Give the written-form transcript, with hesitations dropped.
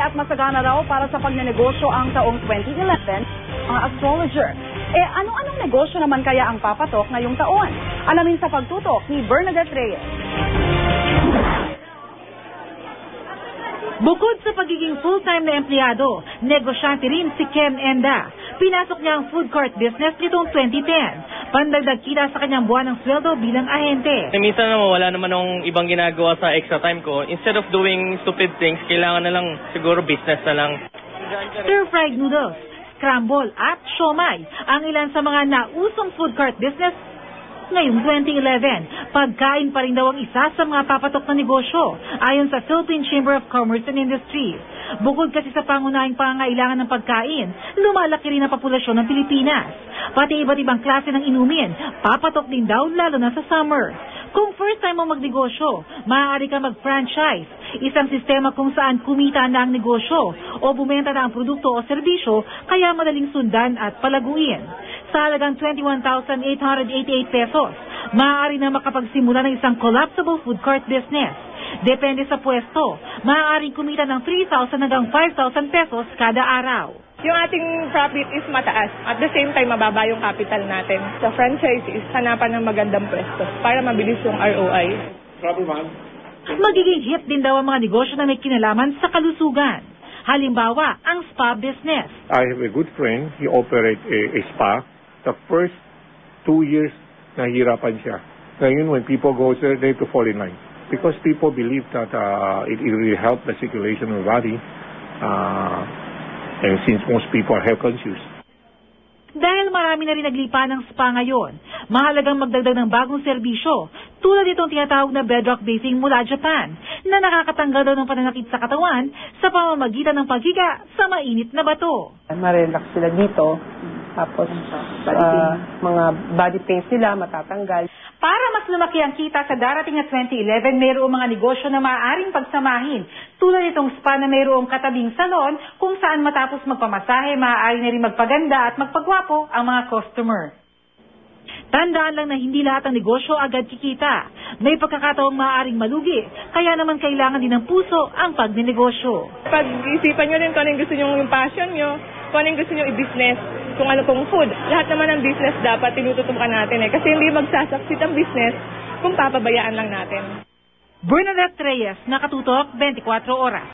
at masagana raw para sa pagnenegosyo ang taong 2011, mga astrologer. Anong negosyo naman kaya ang papatok ngayong taon? Alamin sa pagtutok ni Bernadette Reyes. Bukod sa pagiging full-time na empleyado, negosyante rin si Ken Enda. Pinasok niya ang food court business nitong 2010. Pandagdag kita sa kanyang buwan ng sweldo bilang ahente. Minsan naman wala naman akong ibang ginagawa sa extra time ko. Instead of doing stupid things, kailangan na lang siguro business na lang. Stir-fried noodles, scramble at siomai ang ilan sa mga nausong food court business ngayong 2011. Pagkain pa rin daw ang isa sa mga papatok na negosyo ayon sa Philippine Chamber of Commerce and Industry. Bukod kasi sa pangunahing pangangailangan ng pagkain, lumalaki rin ang populasyon ng Pilipinas. Pati iba't ibang klase ng inumin, papatok din daw lalo na sa summer. Kung first time mo magnegosyo, maaari ka mag-franchise, isang sistema kung saan kumita na ang negosyo o bumenta na ang produkto o serbisyo kaya madaling sundan at palaguin. Sa halagang 21,888 pesos, maaari na makapagsimula ng isang collapsible food court business. Depende sa pwesto, maaaring kumita ng 3,000 hanggang 5,000 pesos kada araw. Yung ating profit is mataas. At the same time, mababa yung capital natin. Sa franchise is hanapan ng magandang pwesto para mabilis yung ROI. Magiging hit din daw ang mga negosyo na may kinalaman sa kalusugan. Halimbawa, ang spa business. I have a good friend. He operates a spa. The first 2 years, nahihirapan siya. Ngayon, when people go there, they have to fall in line. Because people believe that it will help the circulation of the body. And since most people are health conscious. Dahil marami na rin naglipa ng spa ngayon, mahalagang magdagdag ng bagong serbisyo tulad itong tinatawag na bedrock bathing mula Japan na nakakatanggal daw ng pananakit sa katawan sa pamamagitan ng paghiga sa mainit na bato. Marelax sila dito, tapos mga body pains nila matatanggal. Para mas lumaki ang kita sa darating na 2011, mayroong mga negosyo na maaaring pagsamahin. Tulad itong spa na mayroong katabing salon kung saan matapos magpamasahe, maaari na rin magpaganda at magpagwapo ang mga customer. Tandaan lang na hindi lahat ng negosyo agad kikita. May pagkakataong maaaring malugi, kaya naman kailangan din ng puso ang pagnenegosyo. Pag-isipan nyo rin kung anong gusto nyo yung passion nyo, kung anong gusto nyo i-business, kung ano pong food. Lahat naman ng business dapat tinututukan natin kasi hindi magsasucceed ang business kung papabayaan lang natin. Bernadette Reyes, Nakatutok, 24 Oras.